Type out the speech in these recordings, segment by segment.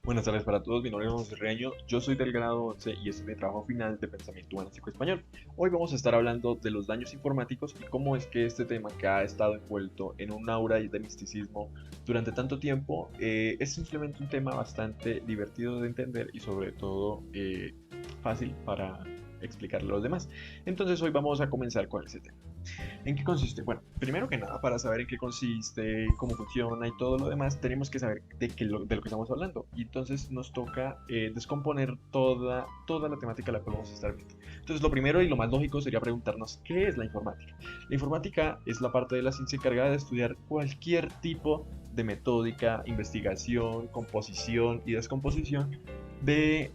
Buenas tardes para todos, mi nombre es José Reaño, yo soy del grado 11 y este es mi trabajo final de Pensamiento Humanístico Español. Hoy vamos a estar hablando de los daños informáticos y cómo es que este tema que ha estado envuelto en un aura de misticismo durante tanto tiempo es simplemente un tema bastante divertido de entender y sobre todo fácil para explicarle a los demás. Entonces hoy vamos a comenzar con ese tema. ¿En qué consiste? Bueno, primero que nada, para saber en qué consiste, cómo funciona y todo lo demás, tenemos que saber de lo que estamos hablando. Y entonces nos toca descomponer toda la temática a la cual vamos a estar viendo. Entonces, lo primero y lo más lógico sería preguntarnos, ¿qué es la informática? La informática es la parte de la ciencia encargada de estudiar cualquier tipo de metódica, investigación, composición y descomposición de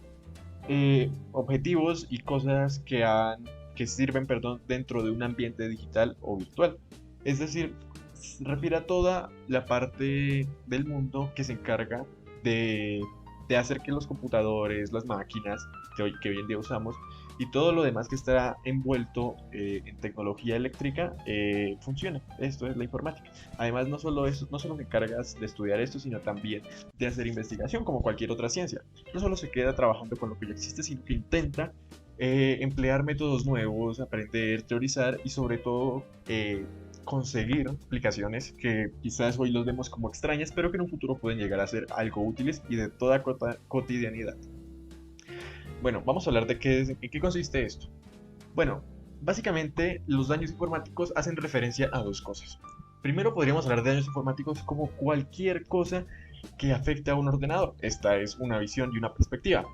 objetivos y cosas que sirven, perdón, dentro de un ambiente digital o virtual. Es decir, refiere a toda la parte del mundo que se encarga de, de hacer que los computadores, las máquinas que hoy en día usamos y todo lo demás que está envuelto en tecnología eléctrica funcione. Esto es la informática. Además, no solo eso, no solo te encargas de estudiar esto, sino también de hacer investigación como cualquier otra ciencia. No solo se queda trabajando con lo que ya existe, sino que intenta emplear métodos nuevos, aprender, teorizar y sobre todo conseguir aplicaciones que quizás hoy los vemos como extrañas, pero que en un futuro pueden llegar a ser algo útiles y de toda cotidianidad. Bueno, vamos a hablar de en qué consiste esto. Bueno, básicamente los daños informáticos hacen referencia a dos cosas. Primero podríamos hablar de daños informáticos como cualquier cosa que afecte a un ordenador. Esta es una visión y una perspectiva.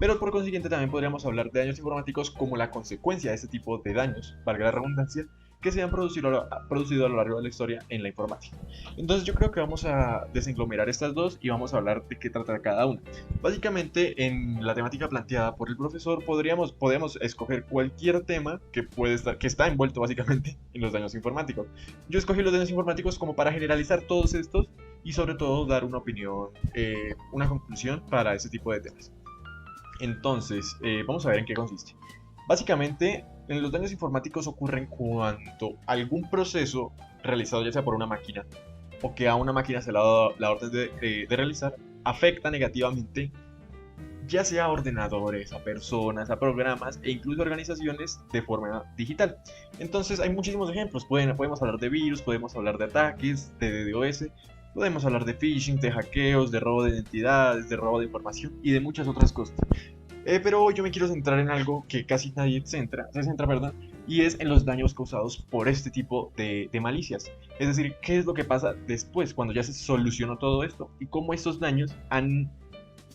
Pero por consiguiente también podríamos hablar de daños informáticos como la consecuencia de este tipo de daños, valga la redundancia, que se han producido a lo largo de la historia en la informática. Entonces yo creo que vamos a desenglomerar estas dos y vamos a hablar de qué trata cada una. Básicamente en la temática planteada por el profesor podemos escoger cualquier tema que está envuelto básicamente en los daños informáticos. Yo escogí los daños informáticos como para generalizar todos estos y sobre todo dar una opinión, una conclusión para ese tipo de temas. Entonces, vamos a ver en qué consiste. Básicamente, en los daños informáticos ocurren cuando algún proceso realizado ya sea por una máquina o que a una máquina se le ha dado la orden de realizar afecta negativamente ya sea a ordenadores, a personas, a programas e incluso organizaciones de forma digital. Entonces hay muchísimos ejemplos. Podemos hablar de virus, podemos hablar de ataques, de DDoS, podemos hablar de phishing, de hackeos, de robo de identidades, de robo de información y de muchas otras cosas. Pero yo me quiero centrar en algo que casi nadie se centra, perdón, y es en los daños causados por este tipo de malicias. Es decir, qué es lo que pasa después, cuando ya se solucionó todo esto, y cómo estos daños han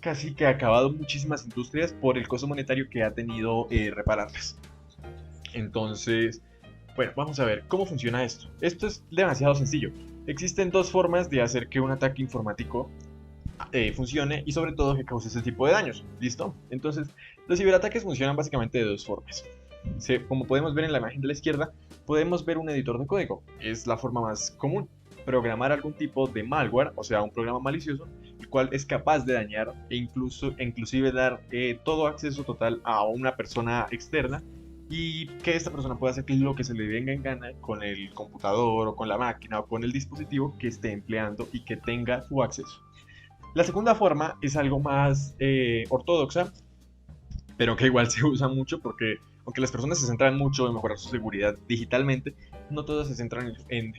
casi que acabado muchísimas industrias por el costo monetario que ha tenido repararlas. Entonces, bueno, vamos a ver cómo funciona esto. Esto es demasiado sencillo. Existen dos formas de hacer que un ataque informático funcione y sobre todo que cause ese tipo de daños. ¿Listo? Entonces, los ciberataques funcionan básicamente de dos formas. Como podemos ver en la imagen de la izquierda, podemos ver un editor de código. Es la forma más común. Programar algún tipo de malware, o sea, un programa malicioso, el cual es capaz de dañar inclusive dar todo acceso total a una persona externa y que esta persona pueda hacer lo que se le venga en gana con el computador o con la máquina o con el dispositivo que esté empleando y que tenga su acceso. La segunda forma es algo más ortodoxa, pero que igual se usa mucho porque aunque las personas se centran mucho en mejorar su seguridad digitalmente, no todas se centran en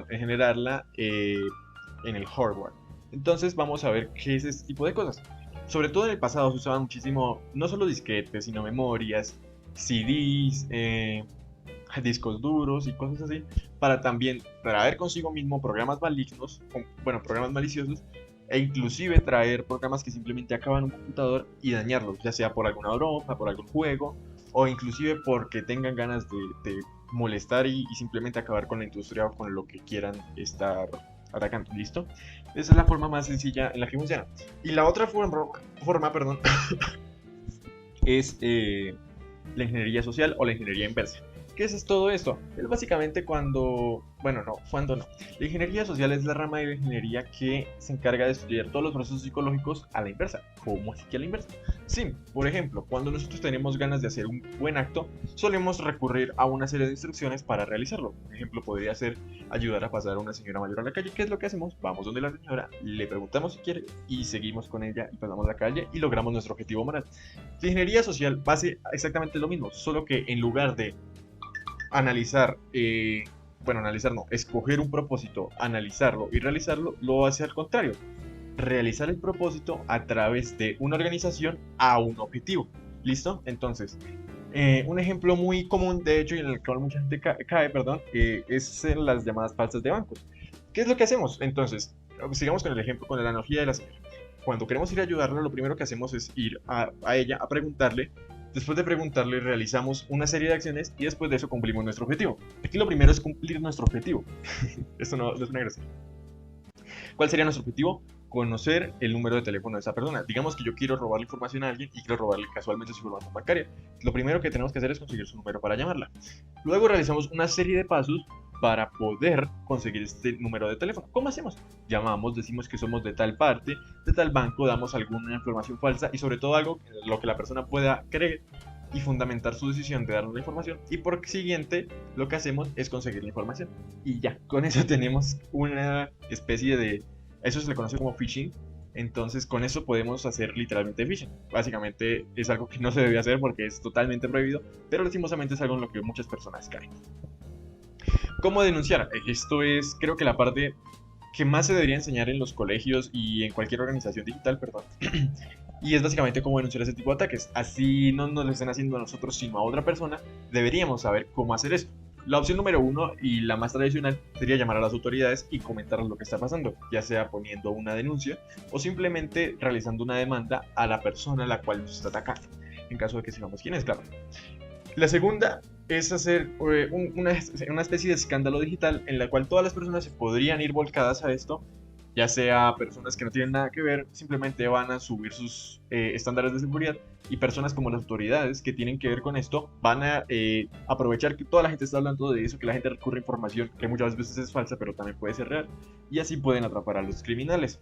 generarla en el hardware. Entonces vamos a ver qué es este tipo de cosas. Sobre todo en el pasado se usaban muchísimo, no solo disquetes, sino memorias, CDs, discos duros y cosas así, para también traer consigo mismo programas malignos, bueno, programas maliciosos, e inclusive traer programas que simplemente acaban un computador y dañarlos, ya sea por alguna broma, por algún juego, o inclusive porque tengan ganas de molestar y simplemente acabar con la industria o con lo que quieran estar atacando. ¿Listo? Esa es la forma más sencilla en la que funciona. Y la otra forma es la ingeniería social o la ingeniería inversa. ¿Qué es todo esto? Es básicamente bueno, no, cuando no. La ingeniería social es la rama de la ingeniería que se encarga de estudiar todos los procesos psicológicos a la inversa. ¿Cómo así que a la inversa? Sí, por ejemplo, cuando nosotros tenemos ganas de hacer un buen acto, solemos recurrir a una serie de instrucciones para realizarlo. Un ejemplo podría ser ayudar a pasar a una señora mayor a la calle. ¿Qué es lo que hacemos? Vamos donde la señora, le preguntamos si quiere y seguimos con ella y pasamos la calle y logramos nuestro objetivo moral. La ingeniería social hace exactamente lo mismo, solo que en lugar de analizar, analizar no, escoger un propósito, analizarlo y realizarlo, lo hace al contrario. Realizar el propósito a través de una organización a un objetivo. ¿Listo? Entonces, un ejemplo muy común, de hecho, y en el cual mucha gente cae, es en las llamadas falsas de bancos. ¿Qué es lo que hacemos? Entonces, sigamos con el ejemplo, con la analogía de la señora. Cuando queremos ir a ayudarla, lo primero que hacemos es ir a ella a preguntarle. Después de preguntarle, realizamos una serie de acciones y después de eso cumplimos nuestro objetivo. Aquí lo primero es cumplir nuestro objetivo. Esto no es una gracia. ¿Cuál sería nuestro objetivo? Conocer el número de teléfono de esa persona. Digamos que yo quiero robarle información a alguien y quiero robarle casualmente su información bancaria. Lo primero que tenemos que hacer es conseguir su número para llamarla. Luego realizamos una serie de pasos para poder conseguir este número de teléfono. ¿Cómo hacemos? Llamamos, decimos que somos de tal parte, de tal banco, damos alguna información falsa y sobre todo algo lo que la persona pueda creer y fundamentar su decisión de darnos la información, y por siguiente lo que hacemos es conseguir la información y ya, con eso tenemos una especie de, eso se le conoce como phishing. Entonces con eso podemos hacer literalmente phishing. Básicamente es algo que no se debe hacer porque es totalmente prohibido, pero lastimosamente es algo en lo que muchas personas caen. ¿Cómo denunciar? Esto es, creo que la parte que más se debería enseñar en los colegios y en cualquier organización digital, perdón. Y es básicamente cómo denunciar ese tipo de ataques. Así no nos lo estén haciendo a nosotros, sino a otra persona, deberíamos saber cómo hacer eso. La opción número uno y la más tradicional sería llamar a las autoridades y comentar lo que está pasando, ya sea poniendo una denuncia o simplemente realizando una demanda a la persona a la cual nos está atacando, en caso de que sepamos quién es, claro. La segunda es hacer una especie de escándalo digital en la cual todas las personas se podrían ir volcadas a esto, ya sea personas que no tienen nada que ver, simplemente van a subir sus estándares de seguridad, y personas como las autoridades que tienen que ver con esto van a aprovechar que toda la gente está hablando de eso, que la gente recurre a información que muchas veces es falsa pero también puede ser real, y así pueden atrapar a los criminales.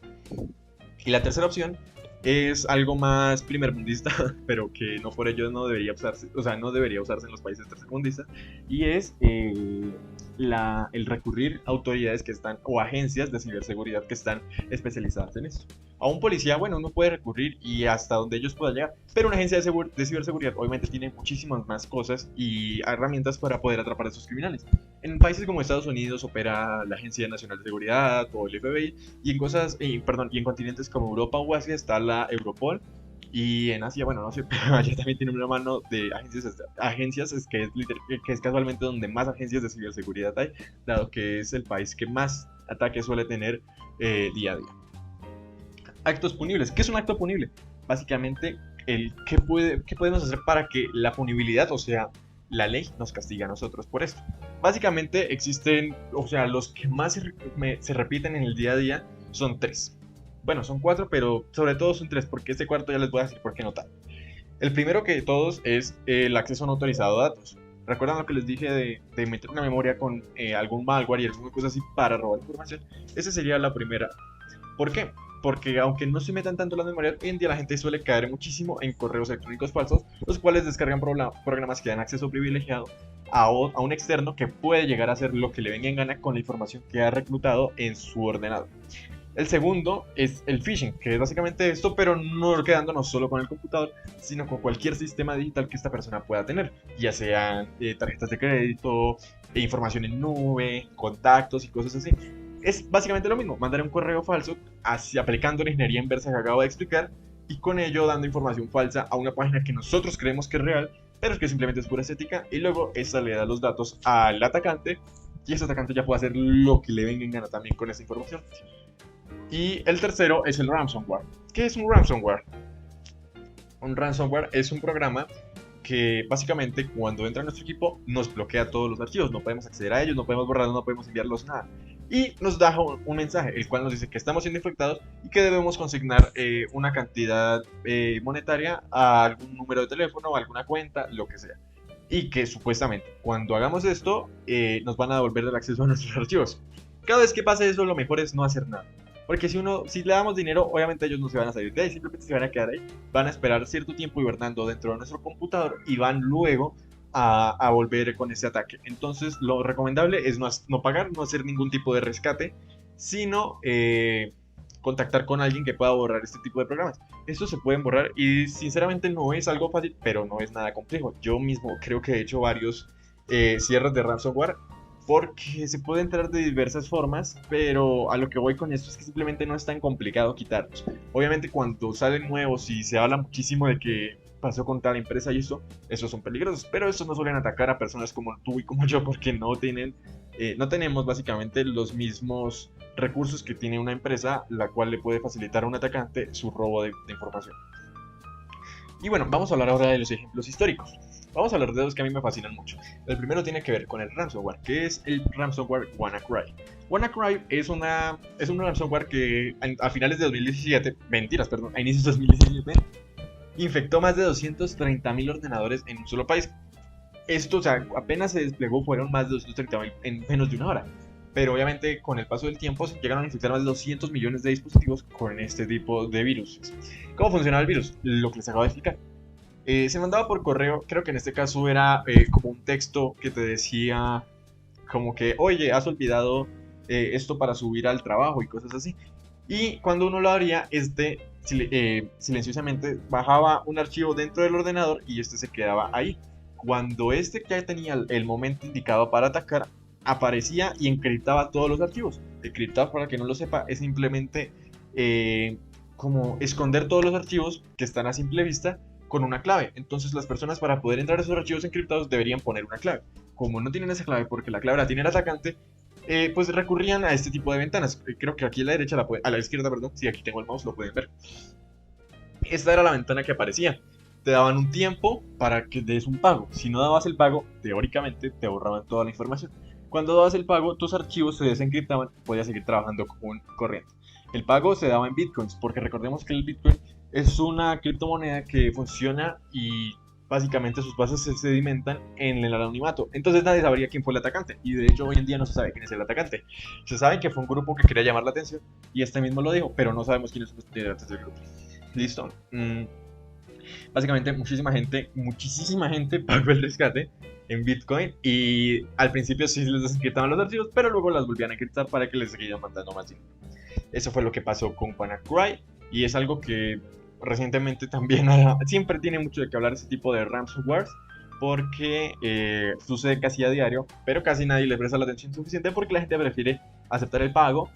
Y la tercera opción es algo más primermundista, pero que no por ello no debería usarse, o sea, no debería usarse en los países tercermundistas, y es el recurrir a autoridades que están, o agencias de ciberseguridad que están especializadas en esto. A un policía, bueno, uno puede recurrir y hasta donde ellos puedan llegar, pero una agencia de ciberseguridad obviamente tiene muchísimas más cosas y herramientas para poder atrapar a esos criminales. En países como Estados Unidos opera la Agencia Nacional de Seguridad o el FBI, y y en continentes como Europa o Asia está la Europol, y en Asia, bueno, no sé, pero allá también tiene una mano de agencias que es casualmente donde más agencias de ciberseguridad hay, dado que es el país que más ataques suele tener día a día. Actos punibles. ¿Qué es un acto punible? Básicamente, ¿qué podemos hacer para que la punibilidad, o sea, la ley, nos castiga a nosotros por esto? Básicamente existen, o sea, los que más se repiten en el día a día son tres. Bueno, son cuatro, pero sobre todo son tres, porque este cuarto ya les voy a decir por qué no tal. El primero que todos es el acceso no autorizado a datos. ¿Recuerdan lo que les dije de meter una memoria con algún malware y alguna cosa así para robar información? Esa sería la primera. ¿Por qué? Porque aunque no se metan tanto las memorias, hoy en día la gente suele caer muchísimo en correos electrónicos falsos, los cuales descargan programas que dan acceso privilegiado a un externo que puede llegar a hacer lo que le venga en gana con la información que ha reclutado en su ordenador. El segundo es el phishing, que es básicamente esto, pero no quedándonos solo con el computador, sino con cualquier sistema digital que esta persona pueda tener, ya sean tarjetas de crédito, información en nube, contactos y cosas así. Es básicamente lo mismo, mandar un correo falso, aplicando la ingeniería inversa que acabo de explicar, y con ello dando información falsa a una página que nosotros creemos que es real, pero que simplemente es pura estética, y luego esta le da los datos al atacante, y ese atacante ya puede hacer lo que le venga en gana también con esa información. Y el tercero es el ransomware. ¿Qué es un ransomware? Un ransomware es un programa que básicamente cuando entra a nuestro equipo nos bloquea todos los archivos, no podemos acceder a ellos, no podemos borrarlos, no podemos enviarlos, nada. Y nos da un mensaje, el cual nos dice que estamos siendo infectados y que debemos consignar una cantidad monetaria a algún número de teléfono, a alguna cuenta, lo que sea. y que supuestamente cuando hagamos esto nos van a devolver el acceso a nuestros archivos. Cada vez que pase eso, lo mejor es no hacer nada. Porque si le damos dinero, obviamente ellos no se van a salir de ahí, simplemente se van a quedar ahí, van a esperar cierto tiempo hibernando dentro de nuestro computador y van luego a volver con ese ataque. Entonces lo recomendable es no pagar, no hacer ningún tipo de rescate, sino contactar con alguien que pueda borrar este tipo de programas. Estos se pueden borrar y sinceramente no es algo fácil, pero no es nada complejo. Yo mismo creo que he hecho varios cierres de ransomware porque se puede entrar de diversas formas, pero a lo que voy con esto es que simplemente no es tan complicado quitarlos. Obviamente cuando salen nuevos y se habla muchísimo de que pasó con tal empresa y eso, esos son peligrosos, pero estos no suelen atacar a personas como tú y como yo porque no tenemos básicamente los mismos recursos que tiene una empresa, la cual le puede facilitar a un atacante su robo de información. Y bueno, vamos a hablar ahora de los ejemplos históricos. Vamos a hablar de dos que a mí me fascinan mucho. El primero tiene que ver con el ransomware, que es el ransomware WannaCry. WannaCry es un ransomware que a finales de 2017, mentiras, perdón, a inicios de 2017, infectó más de 230.000 ordenadores en un solo país. Esto, o sea, apenas se desplegó, fueron más de 230.000 en menos de una hora. Pero obviamente con el paso del tiempo se llegaron a infectar más de 200 millones de dispositivos con este tipo de virus. ¿Cómo funcionaba el virus? Lo que les acabo de explicar. Se mandaba por correo, creo que en este caso era como un texto que te decía como que, oye, has olvidado esto para subir al trabajo y cosas así. Y cuando uno lo abría, silenciosamente bajaba un archivo dentro del ordenador y este se quedaba ahí. Cuando este ya tenía el momento indicado para atacar, aparecía y encriptaba todos los archivos. Encriptar, para que no lo sepa, es simplemente como esconder todos los archivos que están a simple vista con una clave. Entonces las personas, para poder entrar a esos archivos encriptados, deberían poner una clave. Como no tienen esa clave porque la clave la tiene el atacante, pues recurrían a este tipo de ventanas. Creo que aquí a la derecha, a la izquierda, perdón, si aquí tengo el mouse lo pueden ver. Esta era la ventana que aparecía. Te daban un tiempo para que des un pago. Si no dabas el pago, teóricamente te borraban toda la información. Cuando dabas el pago, tus archivos se desencriptaban y podías seguir trabajando como corriente. El pago se daba en bitcoins, porque recordemos que el bitcoin es una criptomoneda que funciona y básicamente sus bases se sedimentan en el anonimato. Entonces nadie sabría quién fue el atacante. Y de hecho hoy en día no se sabe quién es el atacante. Se sabe que fue un grupo que quería llamar la atención y este mismo lo dijo, pero no sabemos quiénes son los integrantes del grupo. Listo. Básicamente muchísima gente pagó el rescate en Bitcoin y al principio sí les desencriptaban los archivos, pero luego las volvían a encriptar para que les siguieran mandando más dinero. Eso fue lo que pasó con WannaCry y es algo que recientemente también siempre tiene mucho de qué hablar ese tipo de ransomware porque sucede casi a diario, pero casi nadie le presta la atención suficiente porque la gente prefiere aceptar el pago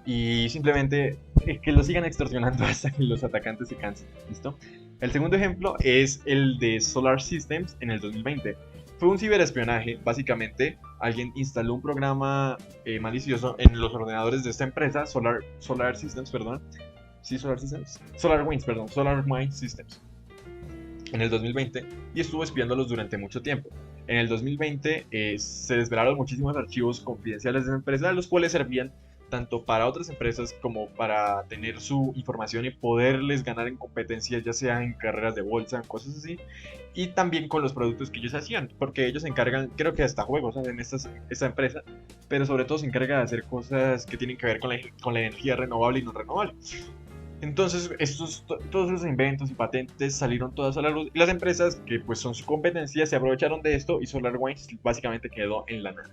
y simplemente que lo sigan extorsionando hasta que los atacantes se cansen. ¿Listo? El segundo ejemplo es el de Solar Systems en el 2020. Fue un ciberespionaje, básicamente alguien instaló un programa malicioso en los ordenadores de esta empresa, Solar Systems, perdón. Sí, Solar Systems. SolarWinds, perdón, SolarWinds Systems. En el 2020 y estuvo espiándolos durante mucho tiempo. En el 2020 se desvelaron muchísimos archivos confidenciales de la empresa, los cuales servían tanto para otras empresas como para tener su información y poderles ganar en competencias, ya sea en carreras de bolsa, cosas así, y también con los productos que ellos hacían, porque ellos se encargan, creo que hasta juegos hacen esta empresa, pero sobre todo se encarga de hacer cosas que tienen que ver con la energía renovable y no renovable. Entonces, todos esos inventos y patentes salieron todas a la luz y las empresas que pues son su competencia se aprovecharon de esto y SolarWinds básicamente quedó en la nada.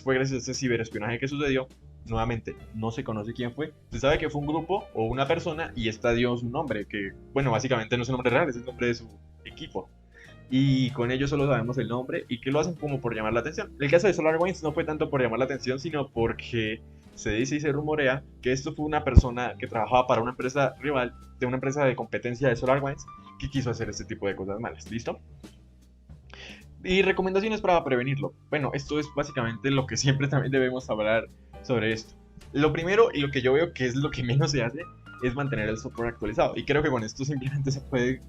Fue gracias a este ciberespionaje que sucedió. Nuevamente, no se conoce quién fue. Se sabe que fue un grupo o una persona y esta dio su nombre, que bueno, básicamente no es un nombre real, es el nombre de su equipo. Y con ellos solo sabemos el nombre y que lo hacen como por llamar la atención. El caso de SolarWinds no fue tanto por llamar la atención, sino porque se dice y se rumorea que esto fue una persona que trabajaba para una empresa rival, de una empresa de competencia de SolarWinds, que quiso hacer este tipo de cosas malas. ¿Listo? Y recomendaciones para prevenirlo. Bueno, esto es básicamente lo que siempre también debemos hablar sobre esto. Lo primero y lo que yo veo que es lo que menos se hace es mantener el software actualizado. Y creo que con esto simplemente se puede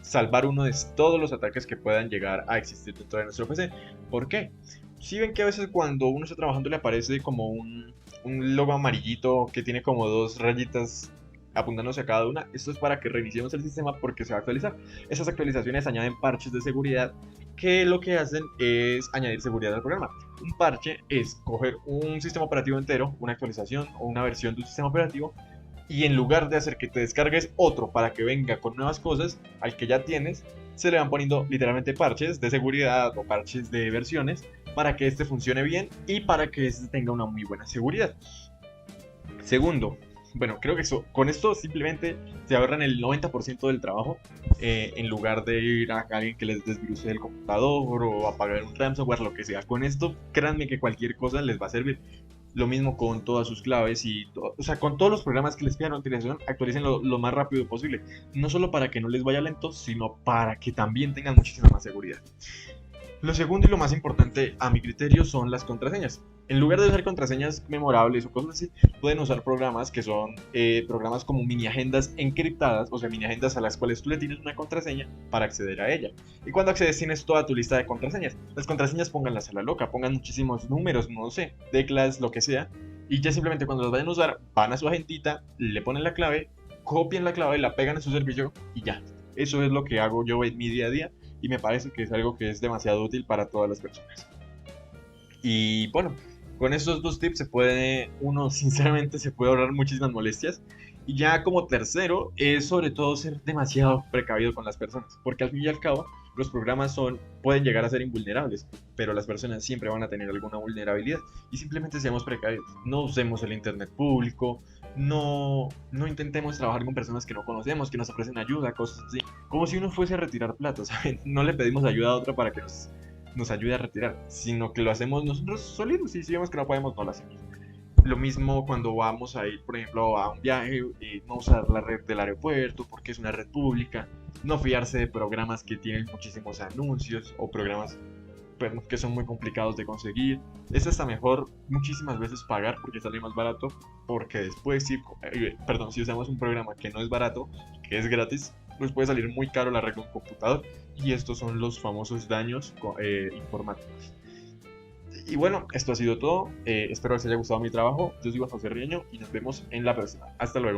salvar uno de todos los ataques que puedan llegar a existir dentro de nuestro PC. ¿Por qué? Si ven que a veces cuando uno está trabajando le aparece como un logo amarillito que tiene como dos rayitas apuntándose a cada una. Esto es para que reiniciemos el sistema porque se va a actualizar. Esas actualizaciones añaden parches de seguridad que lo que hacen es añadir seguridad al programa. Un parche es coger un sistema operativo entero, una actualización o una versión de un sistema operativo, y en lugar de hacer que te descargues otro para que venga con nuevas cosas al que ya tienes, se le van poniendo literalmente parches de seguridad o parches de versiones para que este funcione bien y para que este tenga una muy buena seguridad. Segundo, bueno, creo que con esto simplemente se ahorran el 90% del trabajo, en lugar de ir a alguien que les desviruse el computador o apagar un ransomware, lo que sea. Con esto, créanme que cualquier cosa les va a servir. Lo mismo con todas sus claves y o sea, con todos los programas que les pidan utilización, actualicen lo más rápido posible. No solo para que no les vaya lento, sino para que también tengan muchísima más seguridad. Lo segundo y lo más importante a mi criterio son las contraseñas. En lugar de usar contraseñas memorables o cosas así, pueden usar programas que son programas como mini agendas encriptadas, o sea, mini agendas a las cuales tú le tienes una contraseña para acceder a ella. Y cuando accedes tienes toda tu lista de contraseñas. Las contraseñas pónganlas a la loca, pongan muchísimos números, no sé, teclas, lo que sea. Y ya simplemente cuando las vayan a usar, van a su agendita, le ponen la clave, copian la clave, la pegan en su servicio y ya. Eso es lo que hago yo en mi día a día y me parece que es algo que es demasiado útil para todas las personas. Y bueno, con estos dos tips uno sinceramente se puede ahorrar muchísimas molestias. Y ya como tercero, es sobre todo ser demasiado precavido con las personas, porque al fin y al cabo los programas pueden llegar a ser invulnerables, pero las personas siempre van a tener alguna vulnerabilidad y simplemente seamos precavidos. No usemos el internet público, no intentemos trabajar con personas que no conocemos, que nos ofrecen ayuda, cosas así, como si uno fuese a retirar plata, ¿saben? No le pedimos ayuda a otra para que nos ayude a retirar, sino que lo hacemos nosotros solitos y si vemos que no podemos, no lo hacemos. Lo mismo cuando vamos a ir, por ejemplo, a un viaje, no usar la red del aeropuerto porque es una red pública, no fiarse de programas que tienen muchísimos anuncios o programas que son muy complicados de conseguir. Es hasta mejor muchísimas veces pagar porque sale más barato, porque después si usamos un programa que no es barato, que es gratis, pues puede salir muy caro la red de un computador y estos son los famosos daños informáticos. Y bueno, esto ha sido todo. Espero que les haya gustado mi trabajo. Yo soy Juan José Riaño y nos vemos en la próxima. Hasta luego.